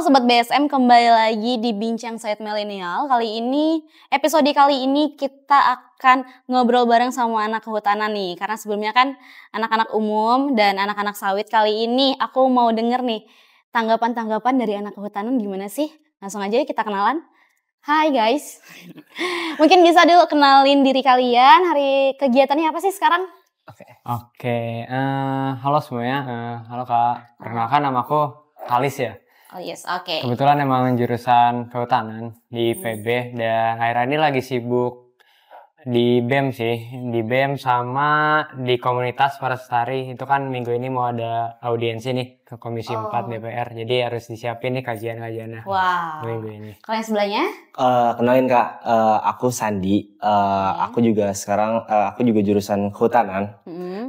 Sobat BSM, kembali lagi di Bincang Saat Milenial. Episode kali ini kita akan ngobrol bareng sama anak kehutanan nih. Karena sebelumnya kan anak-anak umum dan anak-anak sawit. Kali ini aku mau denger nih tanggapan-tanggapan dari anak kehutanan gimana sih? Langsung aja kita kenalan. Hai guys. Mungkin bisa dulu kenalin diri kalian. Hari kegiatannya apa sih sekarang? Oke. Halo semuanya. Halo Kak. Perkenalkan nama aku Kalis ya. Oh yes, oke. Kebetulan emang jurusan kehutanan di IPB dan akhir-akhir ini lagi sibuk di BEM sih. Di BEM sama di komunitas Forest Lestari. Itu kan minggu ini mau ada audiensi nih ke Komisi 4 DPR. Jadi harus disiapin nih kajian-kajiannya minggu ini. Kalau yang sebelahnya? Kenalin Kak, aku Sandi. Aku juga jurusan kehutanan.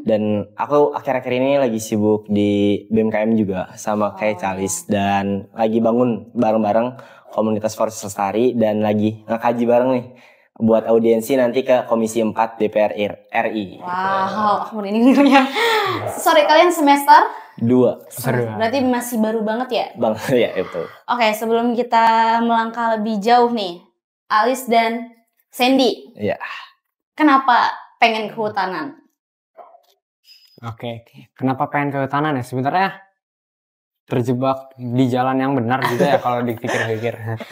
Dan aku akhir-akhir ini lagi sibuk di BMKM juga sama kayak Calis. Dan lagi bangun bareng-bareng komunitas Forest Lestari dan lagi ngekaji bareng nih buat audiensi nanti ke Komisi 4 DPR RI. Wow, aku ini dengernya. Sorry, kalian semester? 2. Berarti masih baru banget ya? Bang, ya betul. Oke, sebelum kita melangkah lebih jauh nih, Alis dan Sandy. Iya. Kenapa pengen kehutanan? Oke. Kenapa pengen kehutanan ya? Sebenarnya terjebak di jalan yang benar juga ya kalau dipikir-pikir.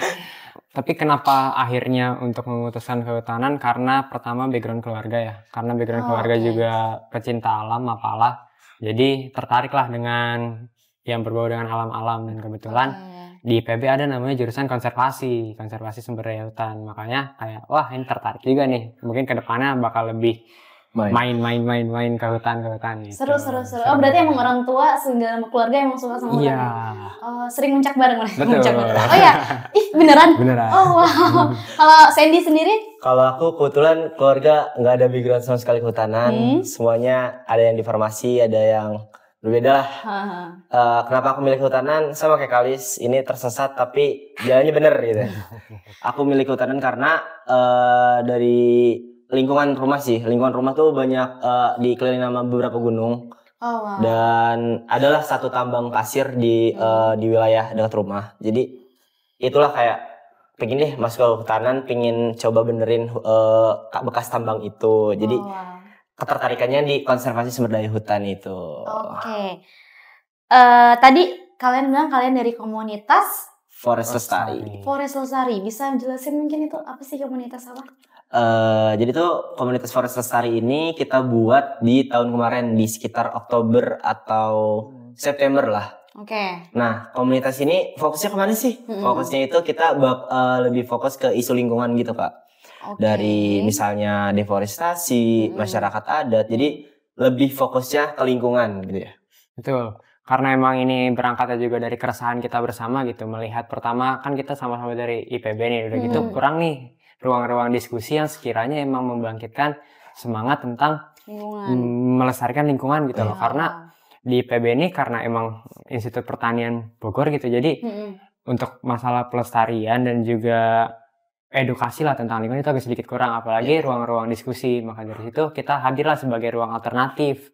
Tapi kenapa akhirnya untuk memutuskan kehutanan? Karena pertama background keluarga ya. Karena background keluarga juga pecinta alam, apalah. Jadi tertariklah dengan yang berbau dengan alam-alam. Dan kebetulan di IPB ada namanya jurusan konservasi sumber daya hutan. Makanya kayak wah ini tertarik juga nih. Mungkin kedepannya bakal lebih main ke hutan gitu. Seru. Oh berarti emang orang tua segala keluarga emang suka sama hutan. Iya. Sering muncak bareng. Betul. Oh ya, beneran? Oh wow. Kalau Sandy sendiri? Kalau aku kebetulan keluarga nggak ada background sama sekali kehutanan. Semuanya ada yang di farmasi, ada yang berbeda lah. Kenapa aku milih kehutanan? Sama kayak Kalis, ini tersesat tapi jalannya bener gitu. Aku milih kehutanan karena dari lingkungan rumah sih. Lingkungan rumah tuh banyak dikelilingi sama beberapa gunung. Oh, wow. Dan adalah satu tambang pasir di wilayah dekat rumah. Jadi itulah kayak pengen deh masuk ke kehutanan, pengen coba benerin bekas tambang itu. Jadi ketertarikannya di konservasi sumber daya hutan itu. Oke. Tadi kalian bilang kalian dari komunitas Forest Lestari. Forest Lestari. Bisa jelasin mungkin itu apa sih komunitas apa? Jadi tuh komunitas Forest Lestari ini kita buat di tahun kemarin di sekitar Oktober atau September lah. Oke. Nah komunitas ini fokusnya kemana sih? Fokusnya itu kita lebih fokus ke isu lingkungan gitu Kak. Dari misalnya deforestasi, masyarakat adat. Jadi lebih fokusnya ke lingkungan gitu ya. Betul. Karena emang ini berangkatnya juga dari keresahan kita bersama gitu. Melihat pertama kan kita sama-sama dari IPB nih. Udah gitu kurang nih ruang-ruang diskusi yang sekiranya emang membangkitkan semangat tentang melestarikan lingkungan gitu loh. Karena di IPB ini karena emang Institut Pertanian Bogor gitu. Jadi untuk masalah pelestarian dan juga edukasi lah tentang lingkungan itu agak sedikit kurang. Apalagi ruang-ruang diskusi. Maka dari situ kita hadirlah sebagai ruang alternatif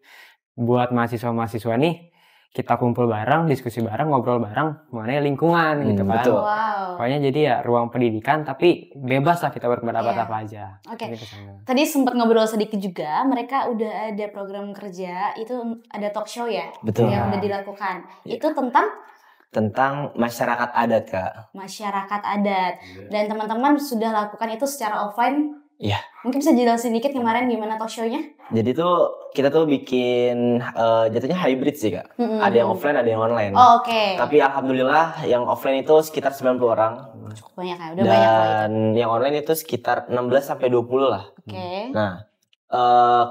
buat mahasiswa-mahasiswa nih. Kita kumpul bareng, diskusi bareng, ngobrol bareng mengenai lingkungan gitu kan. Betul. Pokoknya jadi ya ruang pendidikan tapi bebas lah kita berpendapat apa aja. Oke. Tadi sempat ngobrol sedikit juga, mereka udah ada program kerja, itu ada talk show ya? Betul. Yang udah dilakukan. Itu tentang masyarakat adat Kak. Masyarakat adat. Dan teman-teman sudah lakukan itu secara offline. Iya. Mungkin bisa jelasin dikit kemarin gimana talk show-nya? Jadi tuh kita tuh bikin jatuhnya hybrid sih Kak. Ada yang offline, ada yang online. Oh, oke. Tapi alhamdulillah yang offline itu sekitar 90 orang. Cukup banyak ya, udah banyak loh itu. Dan yang online itu sekitar 16 sampai 20 lah. Oke. Nah,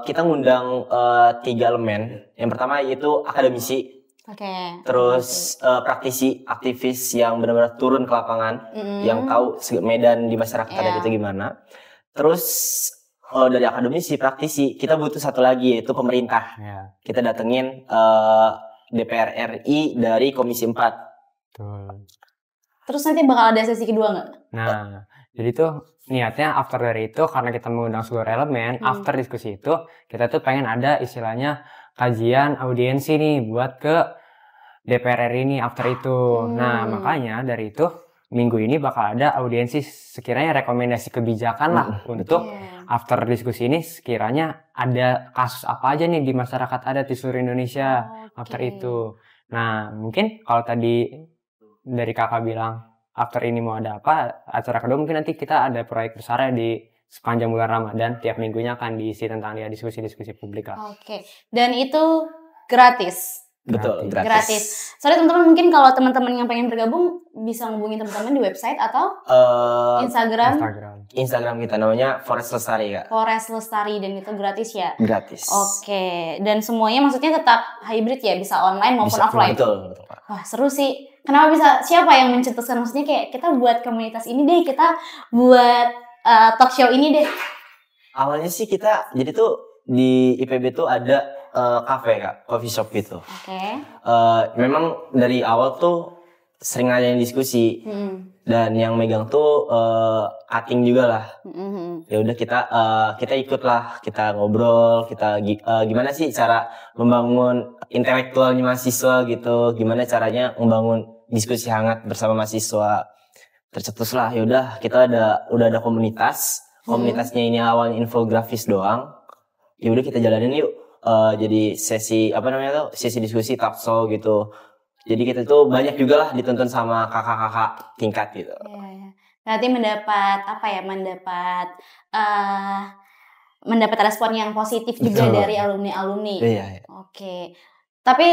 kita ngundang 3 elemen. Yang pertama itu akademisi. Oke. Terus praktisi, aktivis yang benar-benar turun ke lapangan, yang tahu medan di masyarakat adat itu gimana. Terus dari akademisi, praktisi, kita butuh satu lagi yaitu pemerintah. Kita datengin DPR RI dari Komisi 4. Betul. Terus nanti bakal ada sesi kedua nggak? Nah, jadi tuh niatnya after dari itu karena kita mengundang seluruh elemen, after diskusi itu kita tuh pengen ada istilahnya kajian audiensi nih buat ke DPR RI ini after itu. Nah, makanya dari itu minggu ini bakal ada audiensi sekiranya rekomendasi kebijakan lah untuk after diskusi ini sekiranya ada kasus apa aja nih di masyarakat adat di seluruh Indonesia after itu. Nah, mungkin kalau tadi dari kakak bilang after ini mau ada apa, acara kedua mungkin nanti kita ada proyek besar di sepanjang bulan Ramadan, tiap minggunya akan diisi tentang diskusi-diskusi publik lah. Oke, dan itu gratis. Betul, gratis. Soalnya teman-teman mungkin kalau teman-teman yang pengen bergabung bisa hubungin teman-teman di website atau Instagram kita namanya Forest Lestari, Kak. Forest Lestari, dan itu gratis ya? Gratis. Oke, dan semuanya maksudnya tetap hybrid ya, bisa online maupun offline. Betul. Wah, seru sih. Kenapa siapa yang mencetuskan, maksudnya kayak kita buat komunitas ini deh, kita buat talk show ini deh? Awalnya sih kita jadi tuh di IPB tuh ada cafe, Kak, coffee shop gitu. Memang dari awal tuh sering ada yang diskusi dan yang megang tuh Ating juga lah. Ya udah kita ikut lah, kita ngobrol, kita gimana sih cara membangun intelektualnya mahasiswa gitu, gimana caranya membangun diskusi hangat bersama mahasiswa. Tercetus lah, ya udah kita udah ada komunitasnya ini awalnya infografis doang. Ya udah kita jalanin yuk. Jadi sesi sesi diskusi talk show gitu. Jadi kita tuh banyak juga lah dituntun sama kakak-kakak tingkat gitu. Iya. Berarti mendapat respon yang positif juga dari alumni-alumni. Iya. Oke. Tapi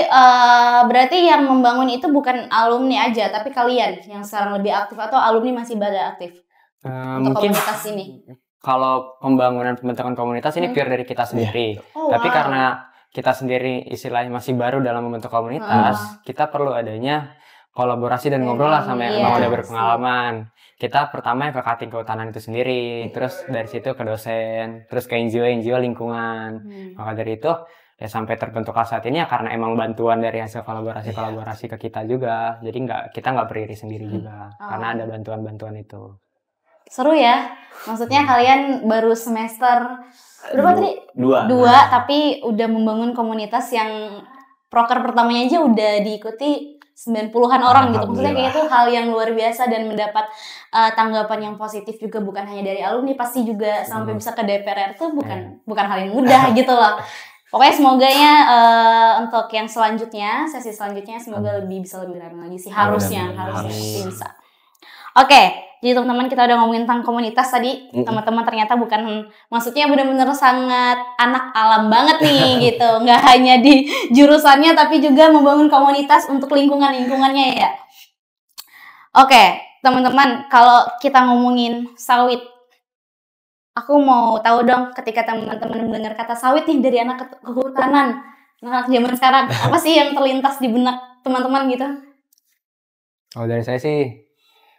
berarti yang membangun itu bukan alumni aja, tapi kalian yang sekarang lebih aktif atau alumni masih pada aktif untuk mungkin komunitas ini? Kalau pembangunan pembentukan komunitas ini pure dari kita sendiri. Tapi karena kita sendiri istilahnya masih baru dalam membentuk komunitas, kita perlu adanya kolaborasi dan ngobrol lah sama yang udah berpengalaman. Kita pertama ke cutting kehutanan itu sendiri, terus dari situ ke dosen, terus ke NGO lingkungan. Maka dari itu ya sampai terbentuk saat ini ya karena emang bantuan dari hasil kolaborasi ke kita juga. Jadi kita nggak berdiri sendiri juga, karena ada bantuan-bantuan itu. Seru ya, maksudnya kalian baru semester berapa tadi? Dua, tapi udah membangun komunitas yang proker pertamanya aja udah diikuti 90-an orang gitu. Maksudnya kayak itu hal yang luar biasa dan mendapat tanggapan yang positif juga, bukan hanya dari alumni, pasti juga sampai bisa ke DPR itu bukan hal yang mudah gitu loh. Pokoknya semoganya untuk yang selanjutnya, sesi selanjutnya semoga bisa lebih ramai lagi sih, harusnya bisa. Oke, jadi teman-teman kita udah ngomongin tentang komunitas tadi. Teman-teman ternyata maksudnya benar-benar sangat anak alam banget nih gitu. Nggak hanya di jurusannya tapi juga membangun komunitas untuk lingkungannya ya. Oke, teman-teman, kalau kita ngomongin sawit, aku mau tahu dong ketika teman-teman mendengar kata sawit nih dari anak kehutanan, anak zaman sekarang, apa sih yang terlintas di benak teman-teman gitu? Kalau dari saya sih,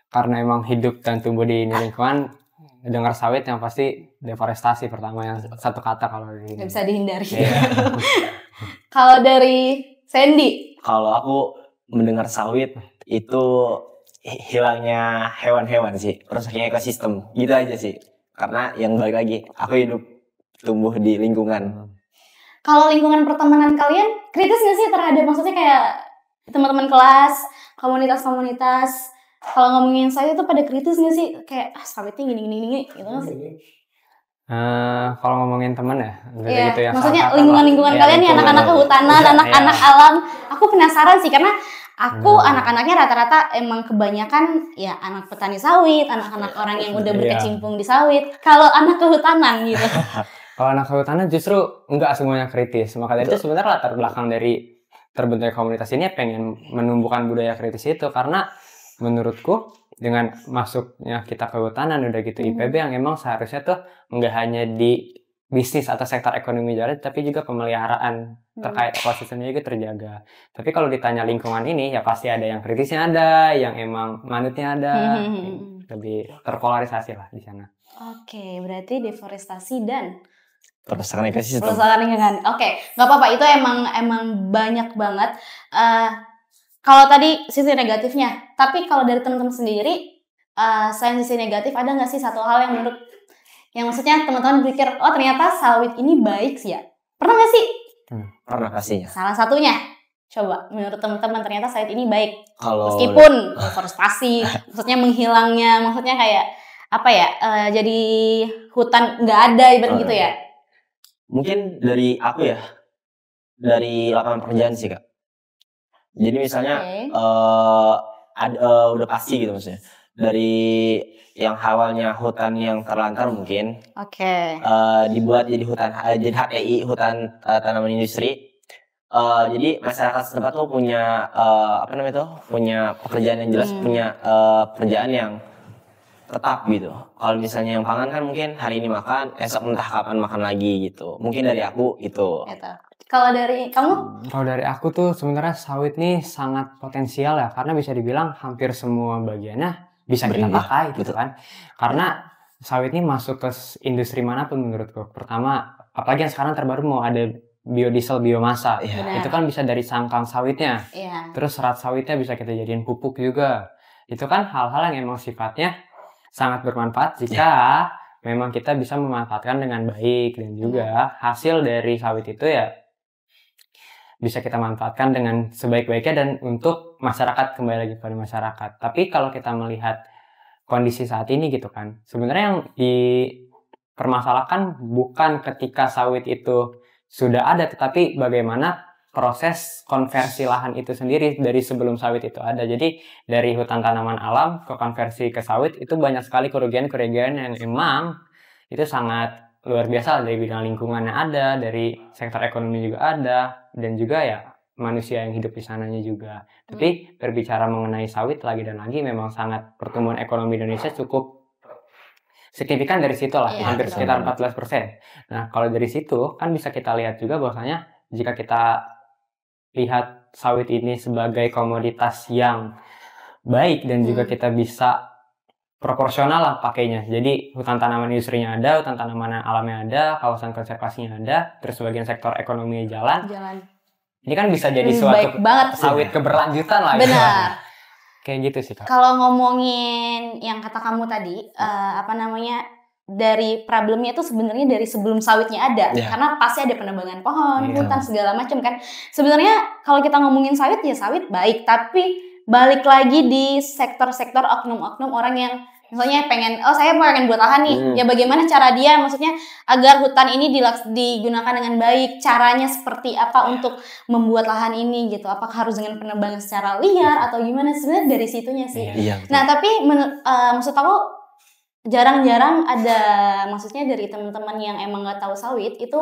karena emang hidup dan tumbuh di lingkungan, dengar sawit yang pasti deforestasi pertama, yang satu kata kalau di nggak bisa dihindari. Kalau dari Sandy? Kalau aku mendengar sawit itu hilangnya hewan-hewan sih, rusaknya ekosistem, gitu aja sih. Karena yang balik lagi, aku hidup tumbuh di lingkungan. Kalau lingkungan pertemanan kalian kritis nggak sih terhadap, maksudnya kayak teman-teman kelas, komunitas-komunitas? Kalau ngomongin sawit itu pada kritis nggak sih? Kayak sawitnya gini gitu nggak sih? Kalau ngomongin teman ya, gitu ya. Maksudnya lingkungan kalian nih, anak-anak kehutanan, anak-anak alam. Aku penasaran sih karena aku anak-anaknya rata-rata emang kebanyakan ya anak petani sawit, anak-anak orang yang udah berkecimpung di sawit. Kalau anak kehutanan gitu. Kalau anak kehutanan justru enggak semuanya kritis. Maka dari itu sebenarnya latar belakang dari terbentuknya komunitas ini pengen menumbuhkan budaya kritis itu, karena menurutku dengan masuknya kita ke kehutanan udah gitu IPB yang emang seharusnya tuh nggak hanya di bisnis atau sektor ekonomi jalan, tapi juga pemeliharaan terkait ekosistemnya juga terjaga. Tapi kalau ditanya lingkungan ini ya pasti ada yang kritisnya, ada yang emang manutnya ada, lebih terpolarisasi lah di sana. Oke, berarti deforestasi dan perusahaan ekosistem. Oke, nggak apa-apa, itu emang banyak banget. Kalau tadi sisi negatifnya, tapi kalau dari teman-teman sendiri, selain sisi negatif, ada nggak sih satu hal yang maksudnya teman-teman pikir, oh ternyata sawit ini baik sih ya? Pernah nggak sih? Pernah pastinya. Salah satunya? Coba menurut teman-teman ternyata sawit ini baik. Kalau Meskipun deforestasi, maksudnya menghilangnya, maksudnya kayak apa ya? Jadi hutan nggak ada ibarat gitu ya. Mungkin dari aku ya, dari lapangan pekerjaan sih Kak. Jadi misalnya udah pasti gitu maksudnya. Dari yang awalnya hutan yang terlantar mungkin dibuat jadi hutan, jadi HTI, hutan tanaman industri. Jadi masyarakat setempat tuh punya punya pekerjaan yang jelas, punya pekerjaan yang tetap gitu. Kalau misalnya yang pangan kan mungkin hari ini makan, esok entah kapan makan lagi gitu. Mungkin dari aku itu. Kalau dari kamu? Kalau dari aku tuh sebenarnya sawit nih sangat potensial ya, karena bisa dibilang hampir semua bagiannya bisa kita pakai gitu kan. Karena sawit ini masuk ke industri manapun menurutku. Pertama, apalagi yang sekarang terbaru mau ada biodiesel biomasa. Itu kan bisa dari sangkang sawitnya. Terus serat sawitnya bisa kita jadiin pupuk juga. Itu kan hal-hal yang emang sifatnya sangat bermanfaat jika memang kita bisa memanfaatkan dengan baik, dan juga hasil dari sawit itu ya bisa kita manfaatkan dengan sebaik-baiknya dan untuk masyarakat, kembali lagi pada masyarakat. Tapi kalau kita melihat kondisi saat ini gitu kan, sebenarnya yang dipermasalahkan bukan ketika sawit itu sudah ada, tetapi bagaimana proses konversi lahan itu sendiri dari sebelum sawit itu ada. Jadi dari hutan tanaman alam ke konversi ke sawit itu banyak sekali kerugian-kerugian yang emang itu sangat luar biasa, dari bidang lingkungannya ada, dari sektor ekonomi juga ada, dan juga ya manusia yang hidup di sananya juga. Tapi berbicara mengenai sawit lagi dan lagi, memang sangat pertumbuhan ekonomi Indonesia cukup signifikan dari situ lah, hampir sekitar 14%. Nah, kalau dari situ kan bisa kita lihat juga bahwasanya jika kita lihat sawit ini sebagai komoditas yang baik dan juga kita bisa proporsional lah pakainya. Jadi hutan tanaman industrinya ada, hutan tanaman alamnya ada, kawasan konservasinya ada, terus bagian sektor ekonomi jalan. Ini kan bisa jadi suatu sawit keberlanjutan lah. Benar. Kayak gitu sih Kak. Kalau ngomongin yang kata kamu tadi, dari problemnya itu sebenarnya dari sebelum sawitnya ada, karena pasti ada penebangan pohon, hutan segala macam kan. Sebenarnya kalau kita ngomongin sawit ya sawit baik, tapi balik lagi di sektor-sektor oknum-oknum orang yang misalnya saya pengen buat lahan nih, ya bagaimana cara dia, maksudnya agar hutan ini digunakan dengan baik, caranya seperti apa untuk membuat lahan ini gitu, apakah harus dengan penebangan secara liar atau gimana, sebenarnya dari situnya sih. Nah tapi maksud aku jarang-jarang ada, maksudnya dari teman-teman yang emang nggak tahu sawit itu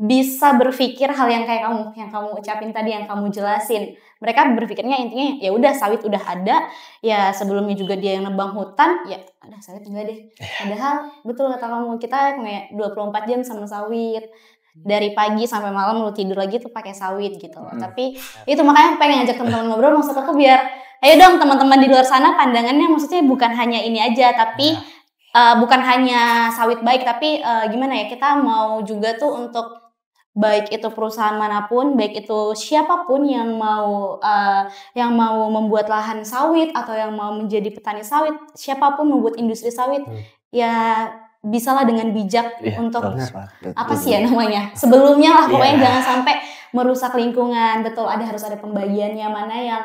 bisa berpikir hal yang kayak kamu ucapin tadi, yang kamu jelasin. Mereka berpikirnya intinya ya udah sawit udah ada, ya sebelumnya juga dia yang nebang hutan, ya ada sawit enggak deh. Padahal betul kata kamu, kita kayak 24 jam sama sawit. Dari pagi sampai malam lu tidur lagi tuh pakai sawit gitu loh. Tapi itu makanya pengen ngajak teman-teman ngobrol, maksud aku biar ayo dong teman-teman di luar sana pandangannya maksudnya bukan hanya ini aja, tapi bukan hanya sawit baik, tapi gimana ya, kita mau juga tuh untuk baik itu perusahaan manapun, baik itu siapapun yang mau membuat lahan sawit atau yang mau menjadi petani sawit, siapapun membuat industri sawit, ya bisalah dengan bijak untuk apa sih ya namanya, sebelumnya lah pokoknya jangan sampai merusak lingkungan. Betul, harus ada pembagiannya, mana yang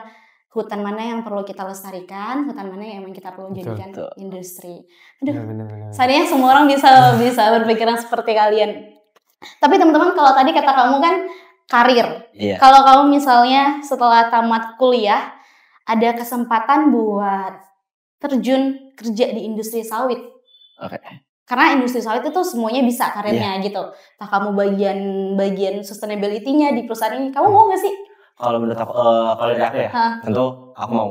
hutan mana yang perlu kita lestarikan, hutan mana yang kita perlu jadikan industri. Aduh, sayangnya semua orang bisa berpikiran seperti kalian. Tapi teman-teman, kalau tadi kata kamu kan karir. Kalau kamu misalnya setelah tamat kuliah ada kesempatan buat terjun kerja di industri sawit. Karena industri sawit itu semuanya bisa karirnya gitu. Nah, kamu bagian sustainability-nya di perusahaan ini, kamu mau nggak sih? Kalau menurut aku, kalau dari aku ya, tentu aku mau.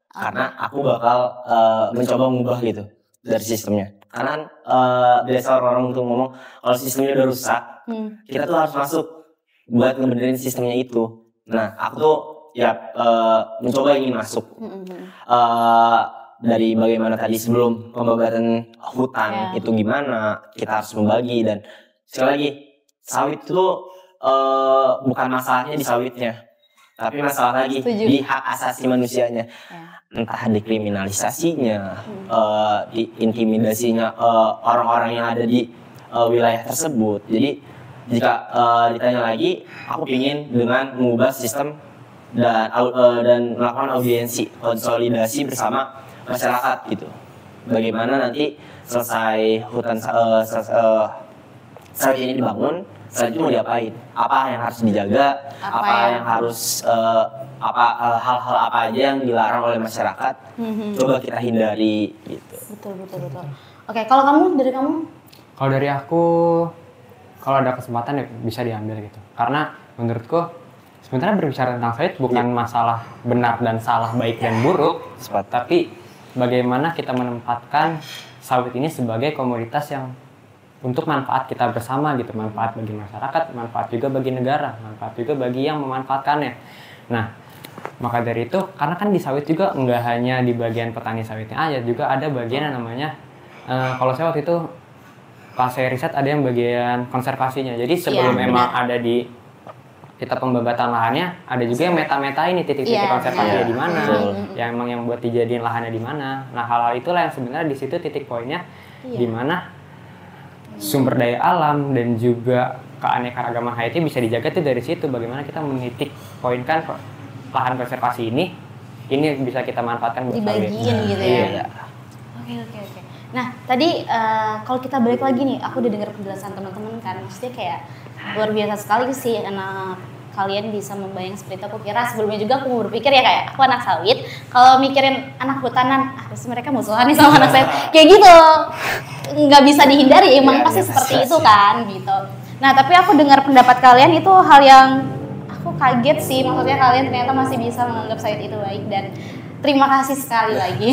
Karena aku bakal mencoba mengubah gitu dari sistemnya. Karena biasa orang-orang tuh ngomong kalau sistemnya udah rusak, kita tuh harus masuk buat ngebenerin sistemnya itu. Nah, aku tuh ya mencoba ingin masuk. Dari bagaimana tadi sebelum pembakaran hutan itu gimana, kita harus membagi. Dan sekali lagi, sawit itu bukan masalahnya di sawitnya, tapi masalah lagi di hak asasi manusianya. Entah dikriminalisasinya, diintimidasinya orang-orang yang ada di wilayah tersebut. Jadi jika ditanya lagi, aku ingin dengan mengubah sistem dan melakukan audiensi konsolidasi bersama masyarakat gitu. Bagaimana nanti selesai hutan sawit ini dibangun, selanjutnya mau diapain? Apa yang harus dijaga? Apa yang harus hal-hal apa aja yang dilarang oleh masyarakat? Coba kita hindari gitu. Betul. Oke, kalau kamu dari kamu? Kalau dari aku, kalau ada kesempatan ya bisa diambil gitu. Karena menurutku sebenarnya berbicara tentang sawit bukan masalah benar dan salah, baik dan buruk, tapi bagaimana kita menempatkan sawit ini sebagai komoditas yang untuk manfaat kita bersama gitu, manfaat bagi masyarakat, manfaat juga bagi negara, manfaat juga bagi yang memanfaatkannya. Nah, maka dari itu, karena kan di sawit juga nggak hanya di bagian petani sawitnya aja, juga ada bagian yang namanya, kalau saya waktu itu pas saya riset ada yang bagian konservasinya. Jadi sebelum memang ada di kita pembabatan lahannya, ada juga yang meta-meta ini titik-titik konservasinya di mana, yang emang yang buat dijadiin lahannya di mana. Nah, hal-hal itulah yang sebenarnya di situ titik poinnya, di mana sumber daya alam dan juga keanekaragaman hayati bisa dijaga tuh dari situ. Bagaimana kita menitik poinkan lahan konservasi ini bisa kita manfaatkan buat dibagiin gitu ya. Oke. Nah, tadi kalau kita balik lagi nih, aku udah dengar penjelasan teman-teman kan, maksudnya kayak luar biasa sekali sih anak kalian bisa membayang seperti itu. Aku kira sebelumnya juga aku berpikir ya kayak aku anak sawit, kalau mikirin anak hutanan, pasti mereka musuhan nih sama anak sawit. Kayak gitu. Nggak bisa dihindari, emang pasti seperti itu kan gitu. Nah, tapi aku dengar pendapat kalian itu hal yang aku kaget sih, maksudnya kalian ternyata masih bisa menganggap sawit itu baik, dan terima kasih sekali lagi.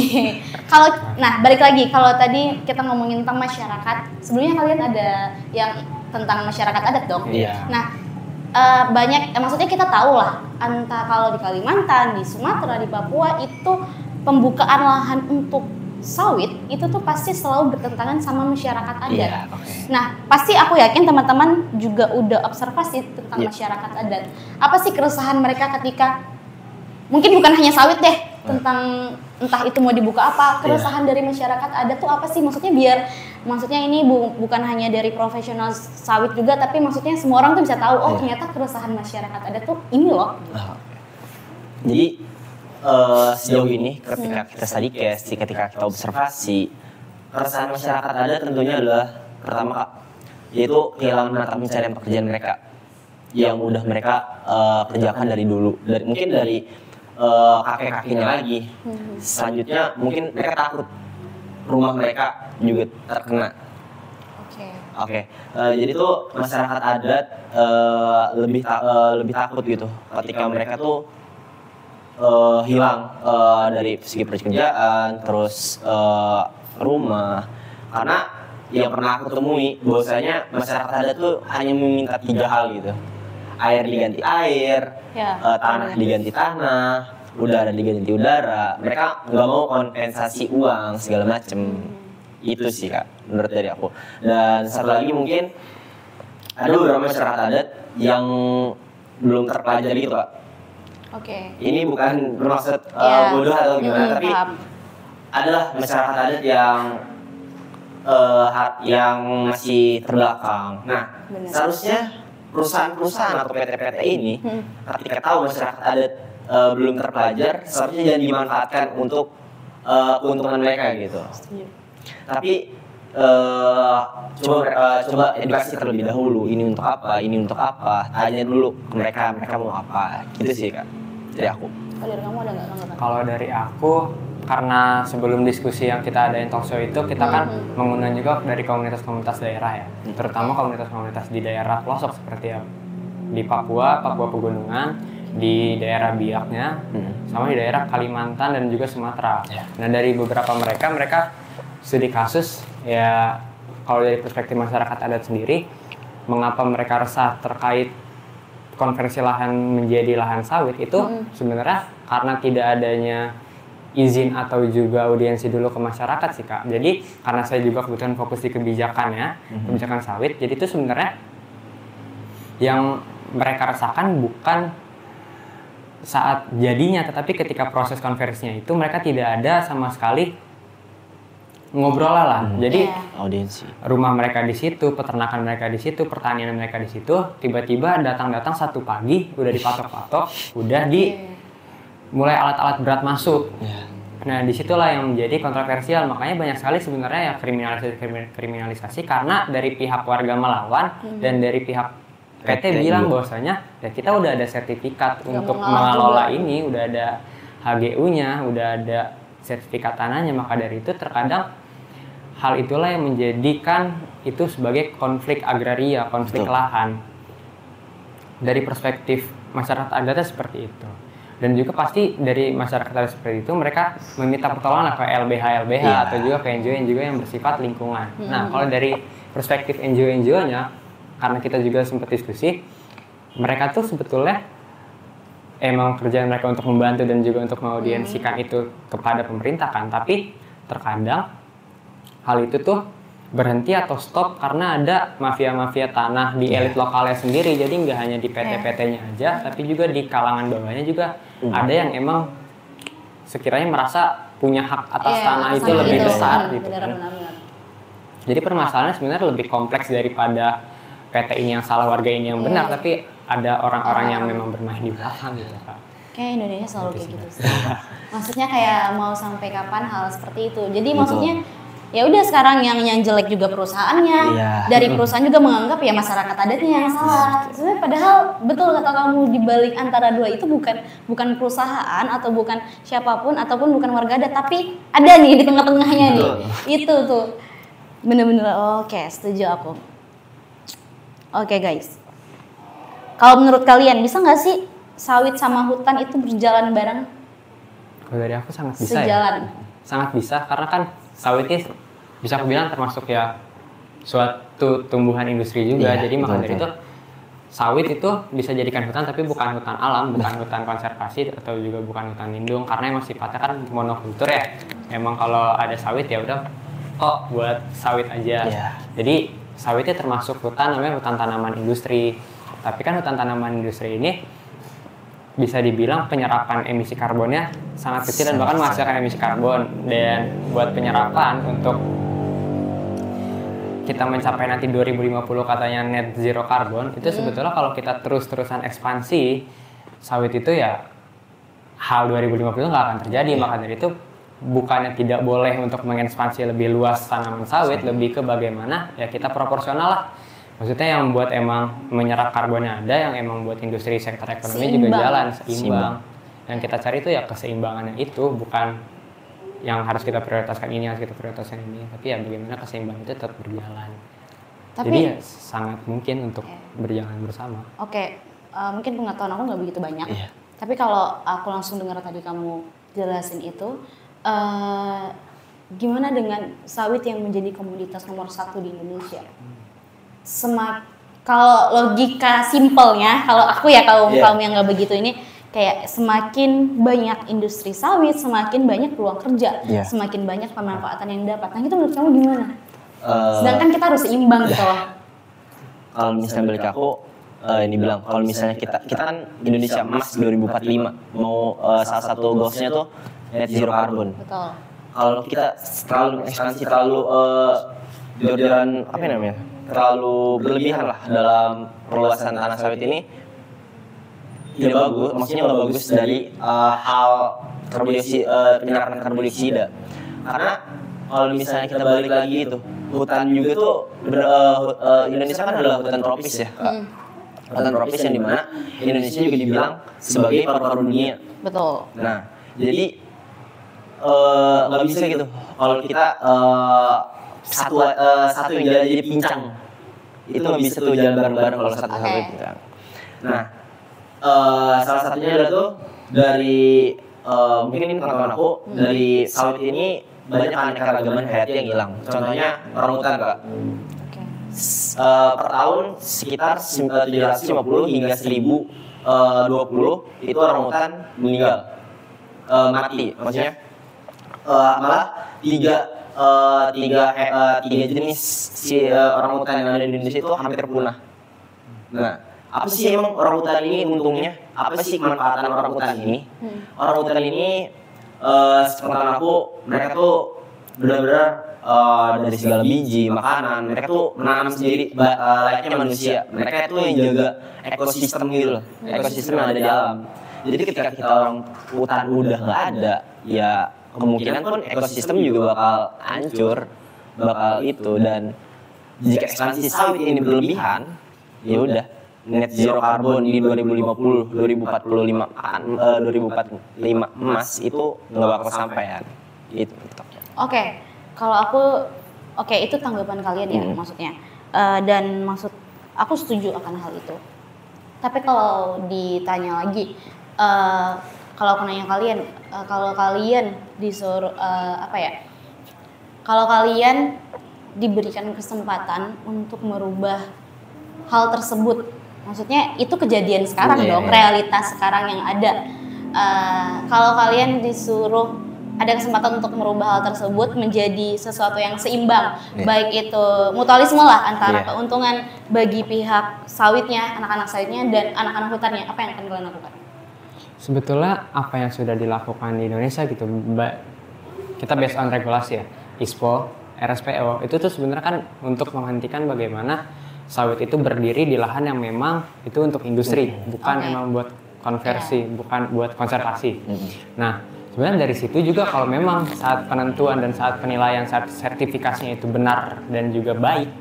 Balik lagi, kalau tadi kita ngomongin tentang masyarakat, sebelumnya kalian ada yang tentang masyarakat adat dong. Nah, banyak, maksudnya kita tahu lah, entah kalau di Kalimantan, di Sumatera, di Papua itu pembukaan lahan untuk sawit itu tuh pasti selalu bertentangan sama masyarakat adat. Nah, pasti aku yakin teman-teman juga udah observasi tentang masyarakat adat. Apa sih keresahan mereka ketika mungkin bukan hanya sawit deh, tentang entah itu mau dibuka apa, keresahan dari masyarakat adat tuh apa sih? Maksudnya ini bukan hanya dari profesional sawit juga, tapi maksudnya semua orang tuh bisa tahu, oh ternyata keresahan masyarakat adat tuh ini loh. Jadi sejauh ini ketika kita study case, ketika kita observasi, keresahan masyarakat adat tentunya adalah pertama Kak, yaitu kehilangan mata pencarian pekerjaan mereka yang udah mereka kerjakan dari dulu, mungkin dari kakek-kakeknya lagi. Selanjutnya mungkin mereka takut rumah mereka juga terkena. Jadi tuh masyarakat adat lebih takut gitu ketika mereka tuh hilang dari segi pekerjaan, terus rumah. Karena yang pernah aku temui bahwasanya masyarakat adat tuh hanya meminta 3 hal gitu. Air diganti air, tanah diganti tanah, udara diganti udara. Mereka nggak mau kompensasi uang segala macem. Itu sih Kak, menurut dari aku. Dan satu lagi mungkin ada beberapa masyarakat adat yang belum terpelajari gitu Kak. Ini bukan bermaksud bodoh atau gimana, tapi adalah masyarakat adat yang masih terbelakang. Nah, seharusnya perusahaan-perusahaan atau PT-PT ini ketika tahu masyarakat adat belum terpelajar, seharusnya jangan dimanfaatkan untuk keuntungan mereka gitu. Tapi coba edukasi terlebih dahulu, ini untuk apa, tanya dulu ke mereka mau apa, gitu sih Kak dari aku. Kalau dari kamu ada nggak? Kalau dari aku, karena sebelum diskusi yang kita adain talk show itu, kita kan mengundang juga dari komunitas-komunitas daerah ya, terutama komunitas-komunitas di daerah pelosok seperti ya di Papua Pegunungan, di daerah Biaknya, sama di daerah Kalimantan dan juga Sumatera. Nah, dari beberapa mereka studi kasus ya, kalau dari perspektif masyarakat adat sendiri, mengapa mereka resah terkait konversi lahan menjadi lahan sawit itu sebenarnya karena tidak adanya izin atau juga audiensi dulu ke masyarakat sih Kak. Jadi karena saya juga kebetulan fokus di kebijakan sawit, jadi itu sebenarnya yang mereka rasakan bukan saat jadinya, tetapi ketika proses konversinya itu mereka tidak ada sama sekali ngobrol lah. Jadi audiensi. Rumah mereka di situ, peternakan mereka di situ, pertanian mereka di situ, tiba-tiba datang satu pagi udah dipatok-patok, udah mulai alat-alat berat masuk. Nah, disitulah yang menjadi kontroversial. Makanya banyak sekali sebenarnya ya kriminalisasi karena dari pihak warga melawan dan dari pihak PT bilang bahwasanya ya kita udah ada sertifikat untuk mengelola ini, udah ada HGU-nya, udah ada sertifikat tanahnya. Maka dari itu terkadang hal itulah yang menjadikan itu sebagai konflik agraria, konflik lahan. Dari perspektif masyarakat adatnya seperti itu. Dan juga pasti dari masyarakat adat seperti itu mereka meminta pertolongan ke LBH atau juga ke NGO yang bersifat lingkungan. Nah, kalau dari perspektif NGO-nya, karena kita juga sempat diskusi, mereka tuh sebetulnya emang kerjaan mereka untuk membantu dan juga untuk mengaudiensikan itu kepada pemerintah kan. Tapi terkadang hal itu tuh berhenti atau stop karena ada mafia-mafia tanah di elit lokalnya sendiri. Jadi nggak hanya di PT-PT-nya aja, tapi juga di kalangan bawahnya juga ada yang emang sekiranya merasa punya hak atas tanah itu lebih besar gitu. Jadi permasalahannya sebenarnya lebih kompleks daripada PT ini yang salah, warga ini yang benar, tapi ada orang-orang yang memang bermain di belakang gitu kan. Kayak Indonesia selalu kayak gitu sih. Maksudnya kayak mau sampai kapan hal seperti itu. Jadi maksudnya ya udah sekarang yang jelek juga perusahaannya, dari perusahaan juga menganggap ya masyarakat adatnya yang salah. Sebenarnya padahal betul kata kamu, di balik antara dua itu bukan perusahaan atau bukan siapapun ataupun bukan warga adat, tapi ada nih di tengah-tengahnya nih. Itu tuh bener-bener oke, setuju aku. Oke guys, kalau menurut kalian bisa nggak sih sawit sama hutan itu berjalan bareng? Kalau dari aku sangat bisa. Sejalan. Sangat bisa, karena kan sawit ini bisa aku bilang termasuk ya suatu tumbuhan industri juga. Jadi maka dari itu sawit itu bisa jadikan hutan, tapi bukan hutan alam, bukan hutan konservasi atau juga bukan hutan lindung, karena emang sifatnya kan monokultur ya. Emang kalau ada sawit ya udah buat sawit aja. Jadi sawitnya termasuk hutan, namanya hutan tanaman industri. Tapi kan hutan tanaman industri ini bisa dibilang penyerapan emisi karbonnya sangat kecil dan bahkan menghasilkan emisi karbon. Dan buat penyerapan untuk kita mencapai nanti 2050 katanya net zero karbon, itu sebetulnya kalau kita terus-terusan ekspansi sawit itu ya hal 2050 nggak akan terjadi. Maka dari itu bukannya tidak boleh untuk mengekspansi lebih luas tanaman sawit, lebih ke bagaimana ya kita proporsional lah. Maksudnya yang buat emang menyerap karbonnya ada, yang emang buat industri sektor ekonomi juga jalan seimbang. Yang kita cari itu ya keseimbangannya itu, bukan yang harus kita prioritaskan ini, harus kita prioritaskan ini, tapi ya bagaimana keseimbangan itu tetap berjalan. Jadi ya sangat mungkin untuk berjalan bersama. Mungkin pengetahuan aku nggak begitu banyak, tapi kalau aku langsung dengar tadi kamu jelasin itu, gimana dengan sawit yang menjadi komoditas nomor 1 di Indonesia? Kalau logika simpelnya, kalau aku ya kaum yang nggak begitu ini, kayak semakin banyak industri sawit, semakin banyak peluang kerja, semakin banyak pemanfaatan yang dapat. Nah itu menurut kamu gimana? Sedangkan kita harus seimbang gitu loh. Kalau misalnya balik aku, ini bilang kalau misalnya kita kan Indonesia emas 2045, mau salah satu goalsnya tuh net zero carbon. Betul. Kalau kita terlalu ekspansi, terlalu jor-joran apa namanya, terlalu berlebihan lah dalam perluasan tanah sawit ini, tidak bagus. Maksudnya nggak bagus dari hal penyerapan karbon dioksida. Karena kalau misalnya kita balik lagi itu, hutan juga tuh Indonesia kan adalah hutan tropis ya. Hutan tropis yang dimana Indonesia juga dibilang sebagai paru-paru dunia. Betul. Nah, jadi nggak bisa gitu kalau kita satu yang jalan jadi pincang, itu nggak bisa tuh jalan bareng-bareng kalau satu pincang. Nah, salah satunya adalah tuh dari mungkin ini pengetahuan aku, dari sawit ini banyak keanekaragaman hayati yang hilang. Contohnya orangutan, Kak. Per tahun sekitar 750 hingga 1020 itu orangutan meninggal, mati. Maksudnya malah tiga jenis si orangutan yang ada di Indonesia itu hampir punah. Nah, apa sih emang orangutan ini untungnya? Apa sih kemanfaatan orangutan ini? Orangutan ini, sepengetahuan aku, mereka tuh benar-benar dari segala biji, makanan. Mereka tuh menanam sendiri layaknya manusia. Mereka tuh yang jaga ekosistem gitu loh. Ekosistem yang ada di alam. Jadi ketika kita hutan udah nggak ada, ya kemungkinan pun ekosistem juga bakal hancur, bakal itu. Dan jika ekspansi sawit ini berlebihan, ya udah net zero karbon di 2050, 2045 emas itu nggak bakal sampai ya. Itu. Oke, kalau aku itu tanggapan kalian ya maksudnya. Dan aku setuju akan hal itu. Tapi kalau ditanya lagi, kalau aku nanya kalian, kalau kalian disuruh kalau kalian diberikan kesempatan untuk merubah hal tersebut, maksudnya itu kejadian sekarang dong, realitas sekarang yang ada. Kalau kalian disuruh ada kesempatan untuk merubah hal tersebut menjadi sesuatu yang seimbang, baik itu mutualisme lah antara keuntungan bagi pihak sawitnya, anak-anak sawitnya dan anak-anak hutannya, apa yang akan kalian lakukan? Sebetulnya apa yang sudah dilakukan di Indonesia gitu, kita based on regulasi ya, ISPO, RSPO, itu tuh sebenarnya kan untuk menghentikan bagaimana sawit itu berdiri di lahan yang memang itu untuk industri, bukan memang buat konversi, bukan buat konservasi. Nah, sebenarnya dari situ juga kalau memang saat penentuan dan saat penilaian, saat sertifikasinya itu benar dan juga baik,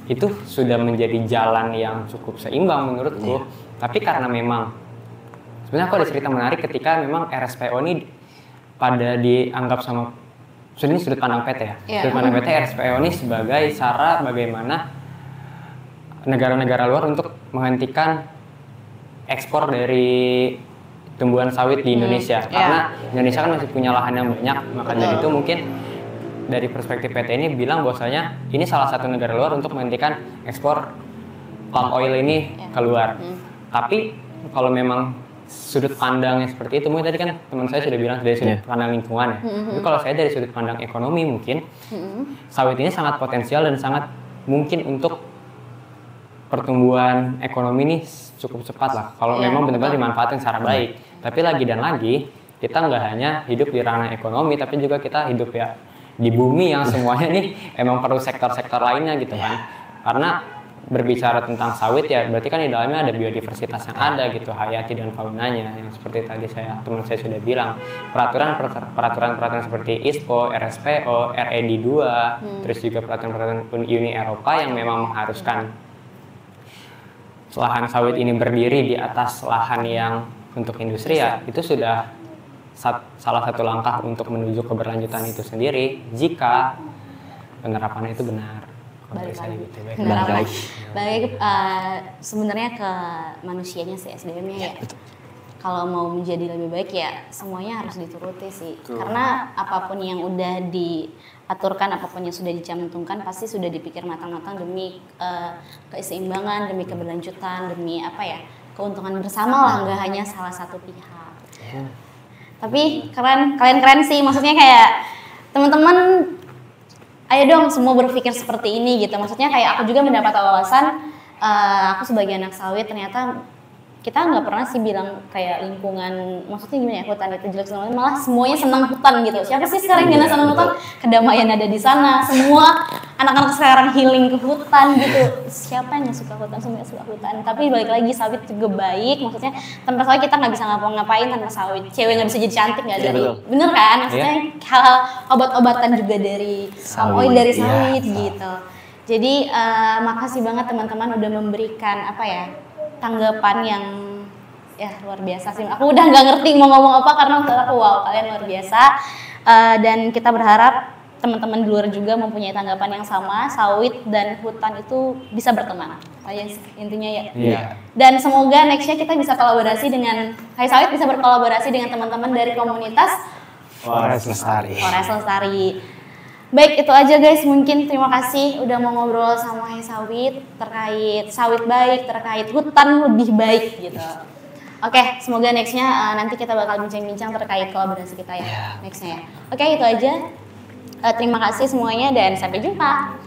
itu sudah menjadi jalan yang cukup seimbang menurutku. Tapi karena memang sebenarnya aku ada cerita menarik ketika memang RSPO ini pada dianggap sama ini sudut pandang PT ya. Sudut pandang PT, RSPO ini sebagai cara bagaimana negara-negara luar untuk menghentikan ekspor dari tumbuhan sawit di Indonesia. Karena Indonesia kan masih punya lahan yang banyak, maka dari itu mungkin dari perspektif PT ini bilang bahwasanya ini salah satu negara luar untuk menghentikan ekspor palm oil ini keluar. Tapi kalau memang sudut pandangnya seperti itu, mungkin tadi kan teman saya sudah bilang dari sudut pandang lingkungan ya. Tapi kalau saya dari sudut pandang ekonomi mungkin sawit ini sangat potensial dan sangat mungkin untuk pertumbuhan ekonomi ini cukup cepat lah. Kalau memang benar-benar dimanfaatkan secara baik. Tapi lagi dan lagi kita nggak hanya hidup di ranah ekonomi, tapi juga kita hidup ya di bumi yang semuanya nih emang perlu sektor-sektor lainnya gitu kan. Karena berbicara tentang sawit ya berarti kan di dalamnya ada biodiversitas yang ada gitu, hayati dan faunanya yang seperti tadi teman saya sudah bilang, peraturan seperti ISPO, RSPO, RED 2, terus juga peraturan Uni Eropa yang memang mengharuskan lahan sawit ini berdiri di atas lahan yang untuk industri ya, itu sudah salah satu langkah untuk menuju keberlanjutan itu sendiri jika penerapannya itu benar. Balik sebenarnya ke manusianya sih, SDM-nya ya. Kalau mau menjadi lebih baik ya semuanya harus dituruti sih. Karena apapun yang udah diaturkan, apapun yang sudah dicantumkan pasti sudah dipikir matang-matang demi keseimbangan, demi keberlanjutan, demi keuntungan bersama lah, nggak hanya salah satu pihak. Tapi kalian keren sih, maksudnya kayak teman-teman ayo dong semua berpikir seperti ini gitu. Maksudnya kayak aku juga mendapat wawasan, aku sebagai anak sawit ternyata kita nggak pernah sih bilang kayak lingkungan, maksudnya gimana ya, hutan itu jelek semua, malah semuanya senang hutan gitu. Siapa sih sekarang yang nggak senang hutan? Kedamaian ada di sana, semua anak-anak sekarang healing ke hutan gitu. Siapa yang nggak suka hutan? Semuanya suka hutan. Tapi balik lagi sawit juga baik, maksudnya tanpa sawit kita nggak bisa ngapa-ngapain tanpa sawit. Cewek nggak bisa jadi cantik nggak dari, bener kan? Maksudnya hal-hal obat-obatan juga dari palm oil, dari sawit gitu. Jadi makasih banget teman-teman udah memberikan tanggapan yang luar biasa sih. Aku udah nggak ngerti mau ngomong apa karena menurut aku wow, kalian luar biasa. Dan kita berharap teman-teman di luar juga mempunyai tanggapan yang sama, sawit dan hutan itu bisa berteman. Intinya ya. Dan semoga nextnya kita bisa kolaborasi dengan Hai Sawit, bisa berkolaborasi dengan teman-teman dari komunitas Forest Lestari. Baik, itu aja guys, mungkin terima kasih udah mau ngobrol sama Hai Sawit terkait sawit baik, terkait hutan lebih baik gitu. Oke, semoga nextnya nanti kita bakal bincang-bincang terkait kolaborasi kita ya nextnya ya. Oke, itu aja. Terima kasih semuanya dan sampai jumpa.